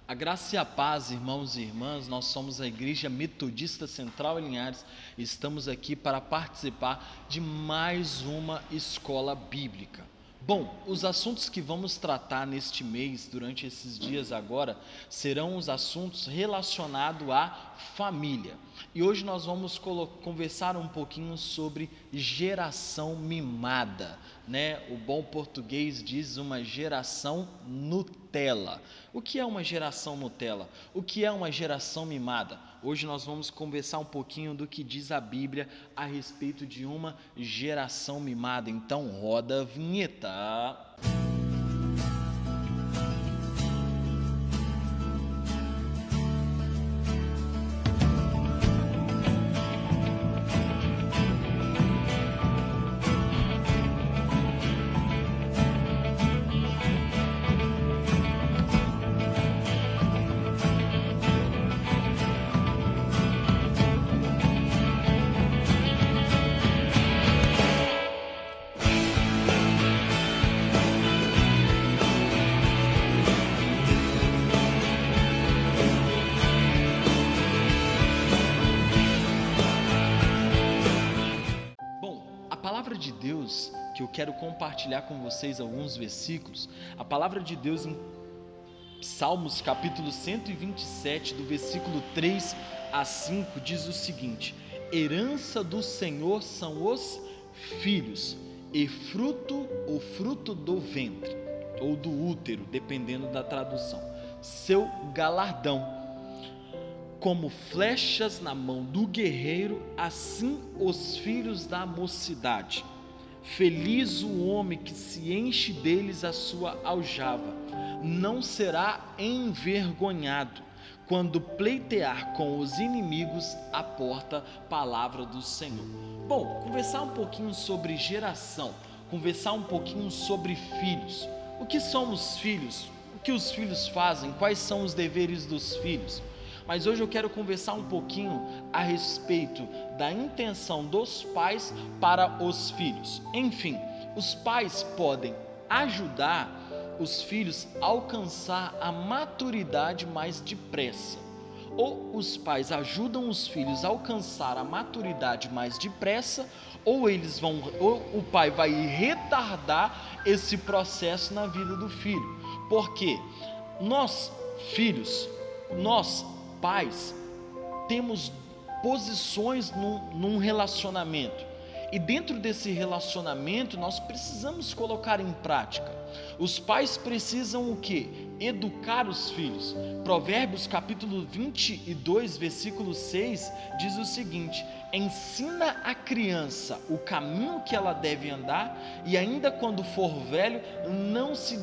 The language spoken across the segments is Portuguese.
A graça e a paz, irmãos e irmãs, nós somos a Igreja Metodista Central em Linhares e estamos aqui para participar de mais uma escola bíblica. Bom, os assuntos que vamos tratar neste mês, durante esses dias agora, serão os assuntos relacionados à família. E hoje nós vamos conversar um pouquinho sobre geração mimada, né? O bom português diz uma geração Nutella. O que é uma geração Nutella? O que é uma geração mimada? Hoje nós vamos conversar um pouquinho do que diz a Bíblia a respeito de uma geração mimada. Então roda a vinheta. A palavra de Deus, que eu quero compartilhar com vocês alguns versículos, a palavra de Deus em Salmos capítulo 127, do versículo 3 a 5, diz o seguinte: herança do Senhor são os filhos, e o fruto do ventre, ou do útero, dependendo da tradução, seu galardão. Como flechas na mão do guerreiro, assim os filhos da mocidade. Feliz o homem que se enche deles a sua aljava, não será envergonhado quando pleitear com os inimigos à porta. Palavra do Senhor. Bom, conversar um pouquinho sobre geração, conversar um pouquinho sobre filhos. O que são os filhos? O que os filhos fazem? Quais são os deveres dos filhos? Mas hoje eu quero conversar um pouquinho a respeito da intenção dos pais para os filhos. Enfim, os pais podem ajudar os filhos a alcançar a maturidade mais depressa. Ou os pais ajudam os filhos a alcançar a maturidade mais depressa, ou o pai vai retardar esse processo na vida do filho. Porque nós, filhos, nós pais, temos posições num relacionamento, e dentro desse relacionamento nós precisamos colocar em prática. Os pais precisam o quê? Educar os filhos. Provérbios capítulo 22, versículo 6 diz o seguinte: ensina a criança o caminho que ela deve andar, e ainda quando for velho não se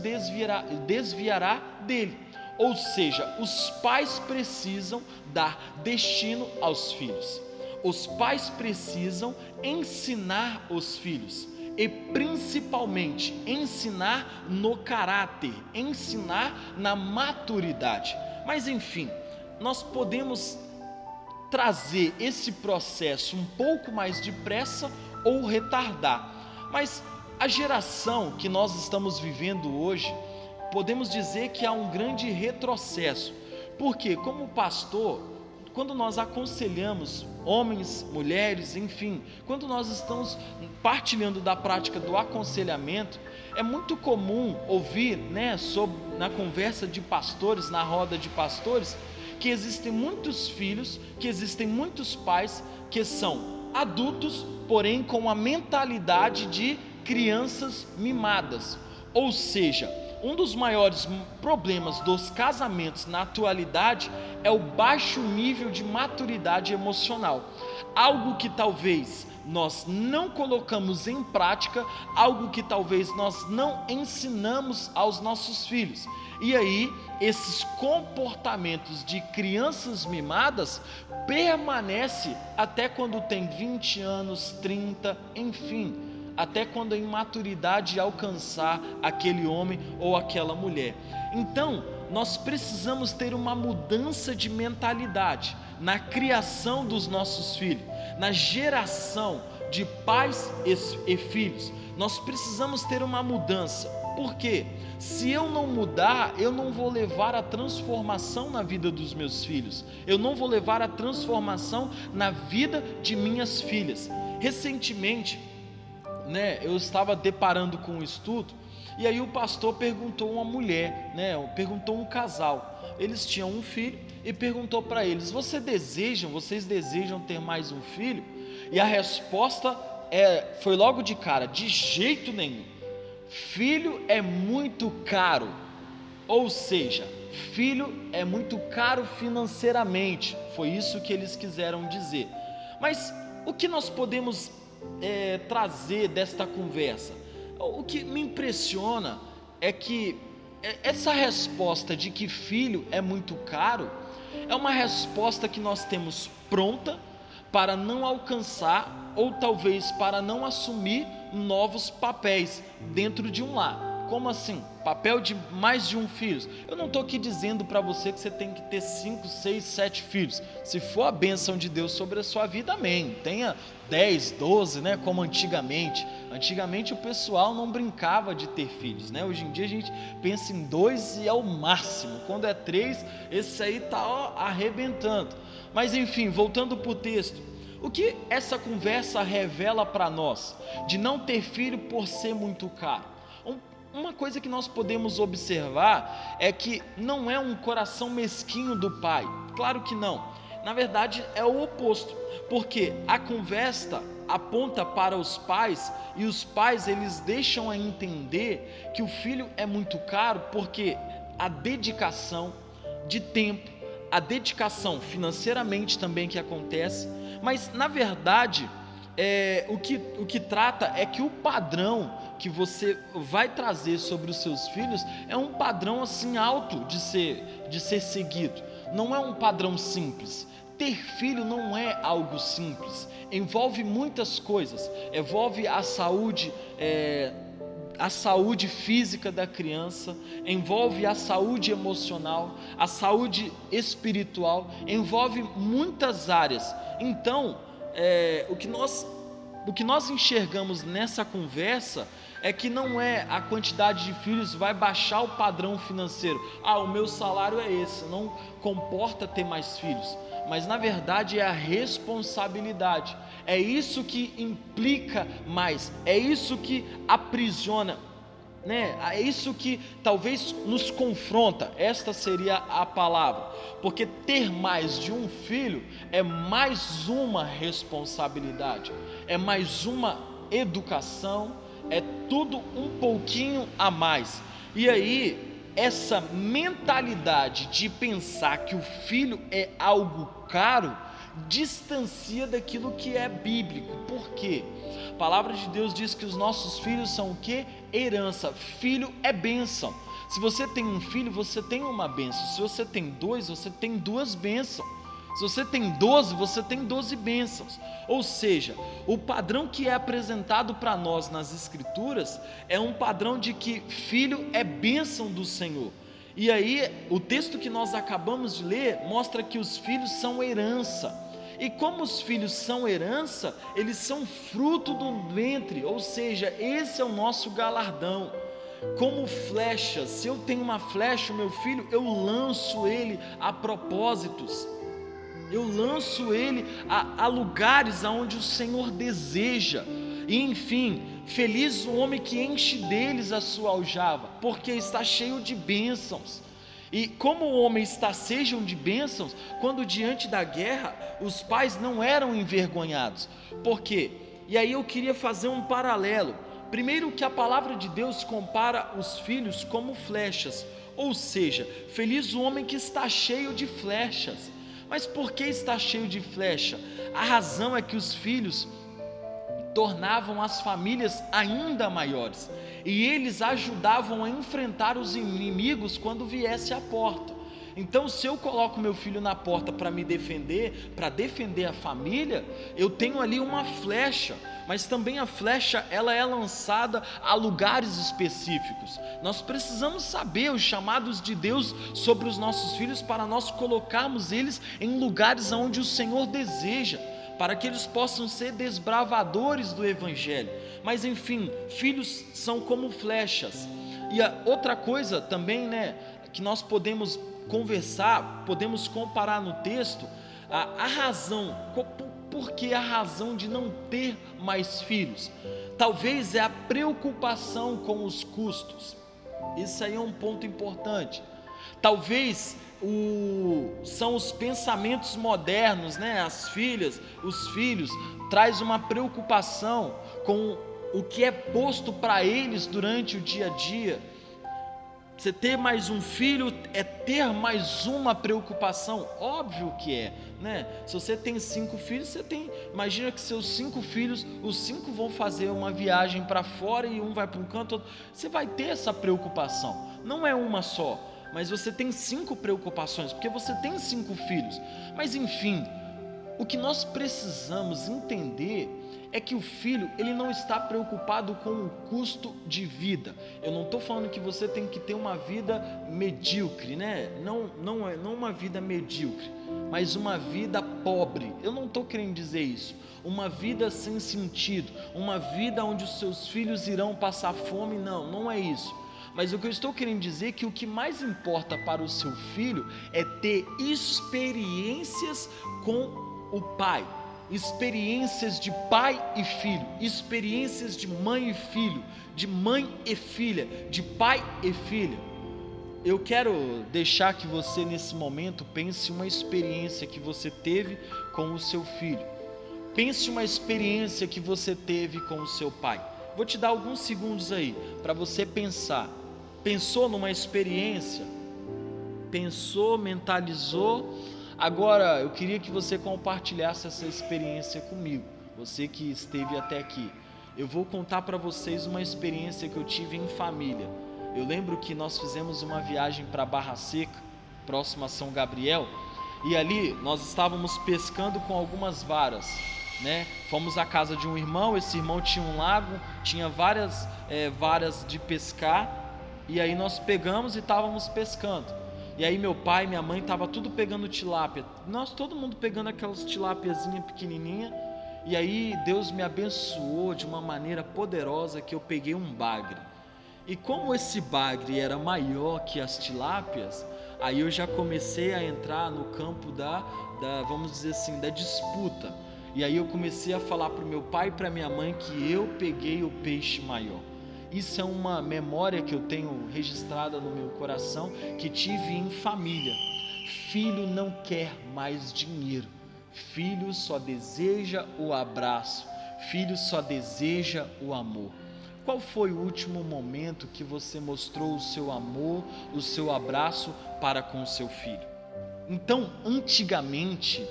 desviará dele. Ou seja, os pais precisam dar destino aos filhos. Os pais precisam ensinar os filhos e principalmente ensinar no caráter, ensinar na maturidade. Mas enfim, nós podemos trazer esse processo um pouco mais depressa ou retardar. Mas a geração que nós estamos vivendo hoje, podemos dizer que há um grande retrocesso, porque como pastor, quando nós aconselhamos homens, mulheres, enfim, quando nós estamos partilhando da prática do aconselhamento, é muito comum ouvir, na conversa de pastores, na roda de pastores, que existem muitos filhos, que existem muitos pais que são adultos, porém com a mentalidade de crianças mimadas. Ou seja, um dos maiores problemas dos casamentos na atualidade é o baixo nível de maturidade emocional. Algo que talvez nós não colocamos em prática, algo que talvez nós não ensinamos aos nossos filhos. E aí, esses comportamentos de crianças mimadas permanecem até quando tem 20 anos, 30, enfim, até quando a imaturidade alcançar aquele homem ou aquela mulher. Então, nós precisamos ter uma mudança de mentalidade na criação dos nossos filhos, na geração de pais e filhos. Nós precisamos ter uma mudança. Por quê? Se eu não mudar, eu não vou levar a transformação na vida dos meus filhos, eu não vou levar a transformação na vida de minhas filhas. Recentemente, eu estava deparando com um estudo, e aí o pastor perguntou uma mulher, perguntou um casal, eles tinham um filho, e perguntou para eles: vocês desejam ter mais um filho? E a resposta foi logo de cara: de jeito nenhum, filho é muito caro. Ou seja, filho é muito caro financeiramente, foi isso que eles quiseram dizer. Mas o que nós podemos trazer desta conversa? O que me impressiona é que essa resposta de que filho é muito caro é uma resposta que nós temos pronta para não alcançar, ou talvez para não assumir novos papéis dentro de um lar. Como assim? Papel de mais de um filho. Eu não estou aqui dizendo para você que você tem que ter 5, 6, 7 filhos. Se for a bênção de Deus sobre a sua vida, amém. Tenha 10, 12, como antigamente. Antigamente o pessoal não brincava de ter filhos, Hoje em dia a gente pensa em 2 e é o máximo. Quando é 3, esse aí está arrebentando. Mas enfim, voltando para o texto. O que essa conversa revela para nós? De não ter filho por ser muito caro. Uma coisa que nós podemos observar é que não é um coração mesquinho do pai. Claro que não. Na verdade é o oposto. Porque a conversa aponta para os pais, e os pais eles deixam a entender que o filho é muito caro porque a dedicação de tempo, a dedicação financeiramente também que acontece, mas na verdade o que trata é que o padrão que você vai trazer sobre os seus filhos é um padrão assim alto de ser seguido, não é um padrão simples. Ter filho não é algo simples, envolve muitas coisas, envolve a saúde física da criança, envolve a saúde emocional, a saúde espiritual, envolve muitas áreas. Então, o que nós enxergamos nessa conversa é que não é a quantidade de filhos vai baixar o padrão financeiro. O meu salário é esse, não comporta ter mais filhos. Mas na verdade é a responsabilidade, é isso que implica mais, é isso que aprisiona, é isso que talvez nos confronta. Esta seria a palavra, porque ter mais de um filho é mais uma responsabilidade, é mais uma educação, é tudo um pouquinho a mais. E aí essa mentalidade de pensar que o filho é algo caro distancia daquilo que é bíblico. Por quê? A palavra de Deus diz que os nossos filhos são o quê? Herança. Filho é bênção. Se você tem um filho, você tem uma bênção. Se você tem 2, você tem 2 bênçãos. Se você tem 12, você tem 12 bênçãos. Ou seja, o padrão que é apresentado para nós nas Escrituras é um padrão de que filho é bênção do Senhor. E aí, o texto que nós acabamos de ler mostra que os filhos são herança. E como os filhos são herança, eles são fruto do ventre, ou seja, esse é o nosso galardão. Como flechas, se eu tenho uma flecha, o meu filho, eu lanço ele a propósitos. Eu lanço ele a lugares aonde o Senhor deseja. E enfim, feliz o homem que enche deles a sua aljava, porque está cheio de bênçãos. E como o homem está cheio de bênçãos, quando diante da guerra, os pais não eram envergonhados. Por quê? E aí eu queria fazer um paralelo. Primeiro que a palavra de Deus compara os filhos como flechas. Ou seja, feliz o homem que está cheio de flechas. Mas por que está cheio de flecha? A razão é que os filhos tornavam as famílias ainda maiores, e eles ajudavam a enfrentar os inimigos quando viesse à porta. Então, se eu coloco meu filho na porta para me defender, para defender a família, eu tenho ali uma flecha, mas também a flecha ela é lançada a lugares específicos. Nós precisamos saber os chamados de Deus sobre os nossos filhos para nós colocarmos eles em lugares onde o Senhor deseja, para que eles possam ser desbravadores do Evangelho. Mas enfim, filhos são como flechas. E a outra coisa também, né, que nós podemos conversar, podemos comparar no texto, a razão, por que a razão de não ter mais filhos? Talvez é a preocupação com os custos. Isso aí é um ponto importante. Talvez são os pensamentos modernos, né? As filhas, os filhos, traz uma preocupação com o que é posto para eles durante o dia a dia. Você ter mais um filho é ter mais uma preocupação, óbvio que é, né? Se você tem 5 filhos, imagina que seus 5 filhos, os 5 vão fazer uma viagem para fora e um vai para um canto, você vai ter essa preocupação, não é uma só, mas você tem 5 preocupações, porque você tem 5 filhos. Mas enfim, o que nós precisamos entender é que o filho, ele não está preocupado com o custo de vida. Eu não estou falando que você tem que ter uma vida medíocre, né? Não uma vida medíocre, mas uma vida pobre. Eu não estou querendo dizer isso. Uma vida sem sentido, uma vida onde os seus filhos irão passar fome, não é isso. Mas o que eu estou querendo dizer é que o que mais importa para o seu filho é ter experiências com o pai. Experiências de pai e filho, experiências de mãe e filho, de mãe e filha, de pai e filha. Eu quero deixar que você nesse momento pense uma experiência que você teve com o seu filho. Pense uma experiência que você teve com o seu pai. Vou te dar alguns segundos aí para você pensar. Pensou numa experiência? Pensou, mentalizou? Agora, eu queria que você compartilhasse essa experiência comigo, você que esteve até aqui. Eu vou contar para vocês uma experiência que eu tive em família. Eu lembro que nós fizemos uma viagem para Barra Seca, próximo a São Gabriel, e ali nós estávamos pescando com algumas varas, né? Fomos à casa de um irmão, esse irmão tinha um lago, tinha várias varas de pescar, e aí nós pegamos e estávamos pescando. E aí meu pai e minha mãe estavam tudo pegando tilápia, todo mundo pegando aquelas tilápiazinhas pequenininha. E aí Deus me abençoou de uma maneira poderosa que eu peguei um bagre. E como esse bagre era maior que as tilápias, aí eu já comecei a entrar no campo vamos dizer assim, da disputa. E aí eu comecei a falar para o meu pai e para minha mãe que eu peguei o peixe maior. Isso é uma memória que eu tenho registrada no meu coração, que tive em família. Filho não quer mais dinheiro. Filho só deseja o abraço. Filho só deseja o amor. Qual foi o último momento que você mostrou o seu amor, o seu abraço para com o seu filho? Então, antigamente,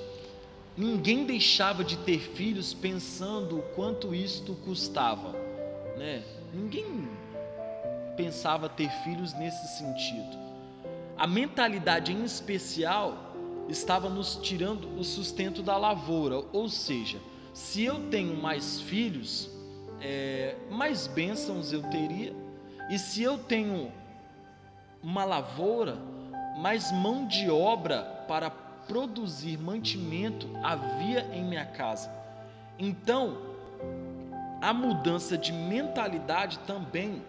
ninguém deixava de ter filhos pensando o quanto isto custava, né? Ninguém pensava ter filhos nesse sentido. A mentalidade em especial estava nos tirando o sustento da lavoura, ou seja, se eu tenho mais filhos, mais bênçãos eu teria, e se eu tenho uma lavoura, mais mão de obra para produzir mantimento havia em minha casa. Então, a mudança de mentalidade também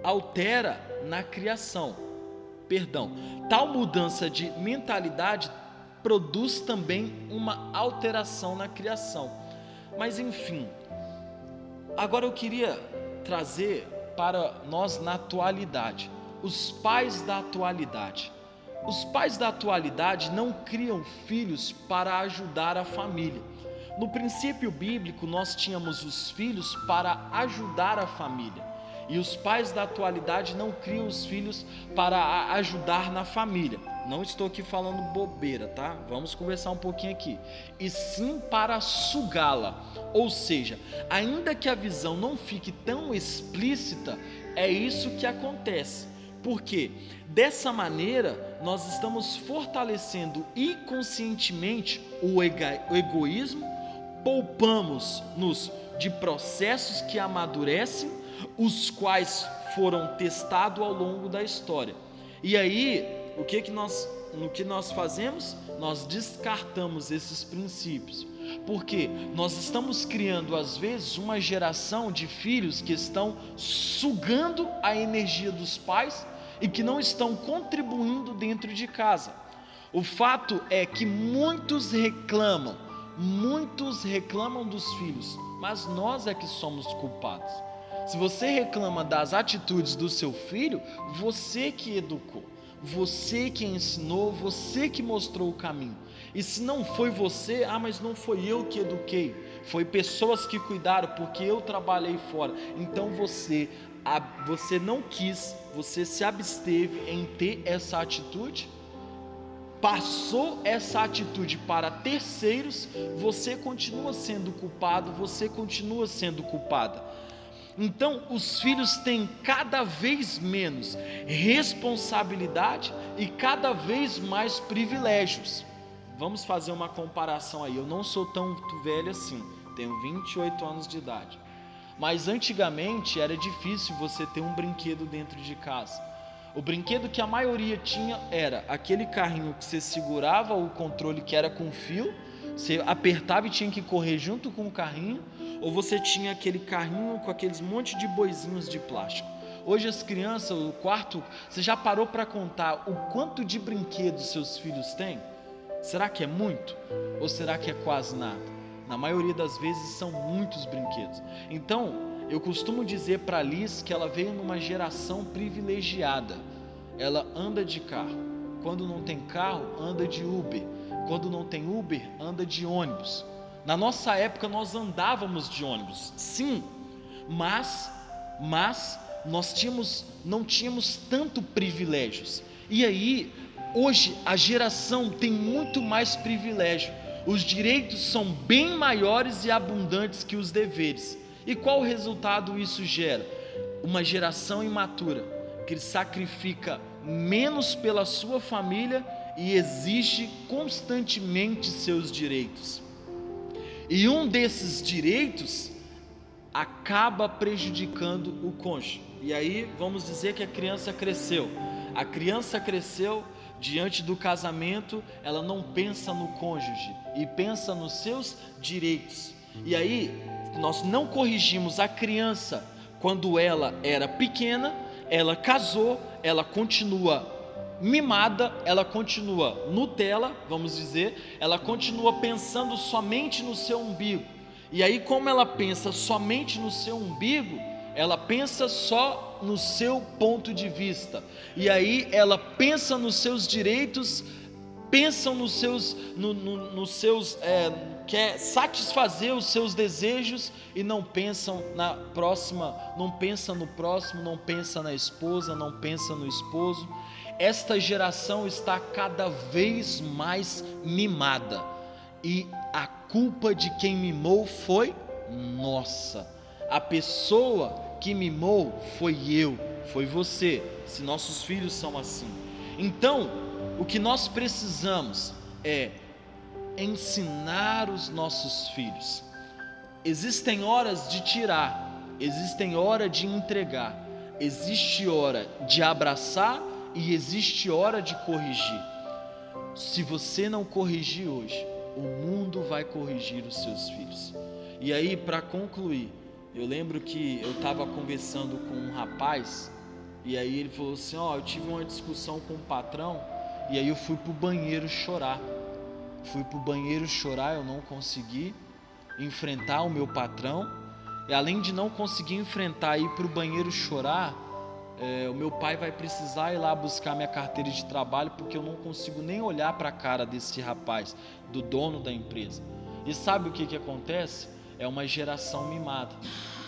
altera na criação. Tal mudança de mentalidade produz também uma alteração na criação. Mas enfim, agora eu queria trazer para nós na atualidade, os pais da atualidade. Os pais da atualidade não criam filhos para ajudar a família. No princípio bíblico, nós tínhamos os filhos para ajudar a família. E os pais da atualidade não criam os filhos para ajudar na família. Não estou aqui falando bobeira, tá? Vamos conversar um pouquinho aqui. E sim para sugá-la. Ou seja, ainda que a visão não fique tão explícita, é isso que acontece. Porque dessa maneira nós estamos fortalecendo inconscientemente o egoísmo, poupamos-nos de processos que amadurecem, os quais foram testados ao longo da história. E aí, o que nós fazemos? Nós descartamos esses princípios. Porque nós estamos criando às vezes uma geração de filhos que estão sugando a energia dos pais e que não estão contribuindo dentro de casa. O fato é que muitos reclamam dos filhos, mas nós é que somos culpados. Se você reclama das atitudes do seu filho, você que educou, você que ensinou, você que mostrou o caminho. E se não foi você, mas não foi eu que eduquei, foi pessoas que cuidaram porque eu trabalhei fora. Então você não quis, você se absteve em ter essa atitude, passou essa atitude para terceiros, você continua sendo culpado, você continua sendo culpada. Então os filhos têm cada vez menos responsabilidade e cada vez mais privilégios. Vamos fazer uma comparação aí. Eu não sou tão velho assim, tenho 28 anos de idade, mas antigamente era difícil você ter um brinquedo dentro de casa. O brinquedo que a maioria tinha era aquele carrinho que você segurava o controle, que era com fio, você apertava e tinha que correr junto com o carrinho, ou você tinha aquele carrinho com aqueles monte de boizinhos de plástico. Hoje as crianças, o quarto, você já parou para contar o quanto de brinquedos seus filhos têm? Será que é muito? Ou será que é quase nada? Na maioria das vezes são muitos brinquedos. Então, eu costumo dizer para a Liz que ela veio numa geração privilegiada. Ela anda de carro. Quando não tem carro, anda de Uber. Quando não tem Uber, anda de ônibus. Na nossa época nós andávamos de ônibus, sim, mas nós não tínhamos tanto privilégios. E aí, hoje a geração tem muito mais privilégio. Os direitos são bem maiores e abundantes que os deveres. E qual resultado isso gera? Uma geração imatura, que sacrifica menos pela sua família e exige constantemente seus direitos. E um desses direitos acaba prejudicando o cônjuge. E aí vamos dizer que a criança cresceu. A criança cresceu diante do casamento, ela não pensa no cônjuge e pensa nos seus direitos. E aí nós não corrigimos a criança quando ela era pequena, ela casou, ela continua mimada, ela continua Nutella, vamos dizer, ela continua pensando somente no seu umbigo. E aí, como ela pensa somente no seu umbigo, ela pensa só no seu ponto de vista. E aí ela pensa nos seus direitos, pensa quer satisfazer os seus desejos e não pensam na próxima, não pensa no próximo, não pensa na esposa, não pensa no esposo. Esta geração está cada vez mais mimada e a culpa de quem mimou foi nossa. A pessoa que mimou foi eu, foi você, se nossos filhos são assim. Então, o que nós precisamos é ensinar os nossos filhos. Existem horas de tirar, existem hora de entregar, existe hora de abraçar e existe hora de corrigir. Se você não corrigir hoje, o mundo vai corrigir os seus filhos. E aí, para concluir, eu lembro que eu estava conversando com um rapaz, e aí ele falou assim, eu tive uma discussão com o patrão, e aí eu fui para o banheiro chorar. Eu não consegui enfrentar o meu patrão, e além de não conseguir enfrentar e ir para o banheiro chorar, o meu pai vai precisar ir lá buscar minha carteira de trabalho, porque eu não consigo nem olhar para a cara desse rapaz, do dono da empresa. E sabe o que acontece? É uma geração mimada,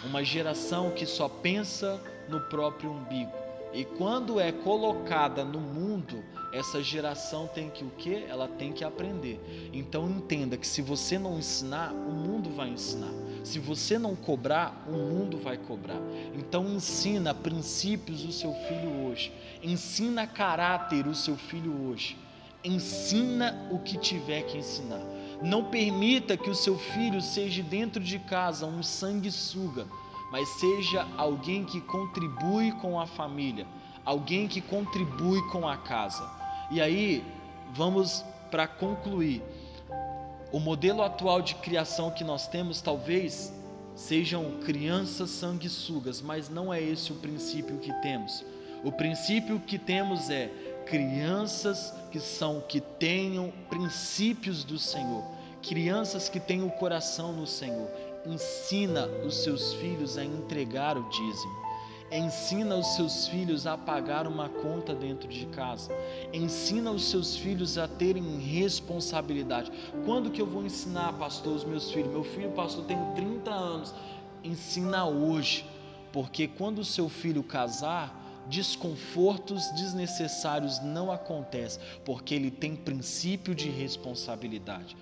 uma geração que só pensa no próprio umbigo. E quando é colocada no mundo, essa geração tem que o quê? Ela tem que aprender. Então entenda que se você não ensinar, o mundo vai ensinar. Se você não cobrar, o mundo vai cobrar. Então ensina princípios o seu filho hoje. Ensina caráter o seu filho hoje. Ensina o que tiver que ensinar. Não permita que o seu filho seja dentro de casa um sanguessuga, mas seja alguém que contribui com a família, alguém que contribui com a casa. E aí, vamos para concluir. O modelo atual de criação que nós temos talvez sejam crianças sanguessugas, mas não é esse o princípio que temos. O princípio que temos é crianças que tenham princípios do Senhor, crianças que tenham o coração no Senhor. Ensina os seus filhos a entregar o dízimo. Ensina os seus filhos a pagar uma conta dentro de casa. Ensina os seus filhos a terem responsabilidade. Quando que eu vou ensinar, pastor, os meus filhos? Meu filho, pastor, tem 30 anos. Ensina hoje, porque quando o seu filho casar, desconfortos desnecessários não acontecem, porque ele tem princípio de responsabilidade.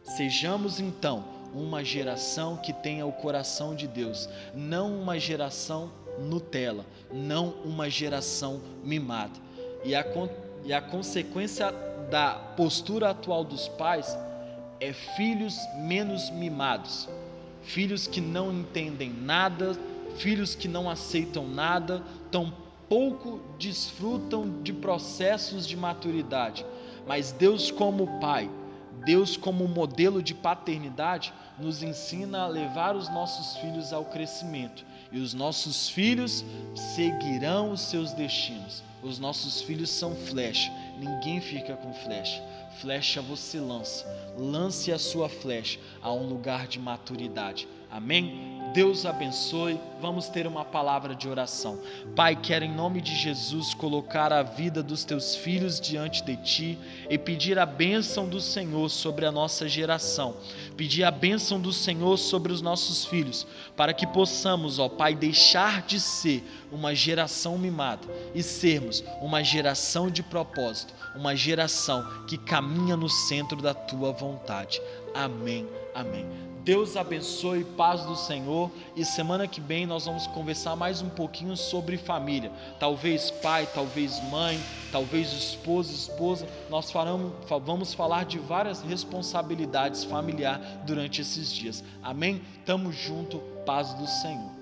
Sejamos então uma geração que tenha o coração de Deus, não uma geração Nutella, não uma geração mimada. E a consequência da postura atual dos pais é filhos menos mimados, filhos que não entendem nada, filhos que não aceitam nada, tampouco desfrutam de processos de maturidade. Mas Deus como Pai, Deus como modelo de paternidade, nos ensina a levar os nossos filhos ao crescimento. E os nossos filhos seguirão os seus destinos. Os nossos filhos são flecha, ninguém fica com flecha. Flecha você lança, lance a sua flecha a um lugar de maturidade. Amém? Deus abençoe. Vamos ter uma palavra de oração. Pai, quero em nome de Jesus colocar a vida dos teus filhos diante de ti e pedir a bênção do Senhor sobre a nossa geração. Pedir a bênção do Senhor sobre os nossos filhos, para que possamos, ó Pai, deixar de ser uma geração mimada e sermos uma geração de propósito, uma geração que caminha no centro da tua vontade. Amém, amém. Deus abençoe, paz do Senhor, e semana que vem nós vamos conversar mais um pouquinho sobre família, talvez pai, talvez mãe, talvez esposa, nós vamos falar de várias responsabilidades familiares durante esses dias. Amém? Tamo junto, paz do Senhor.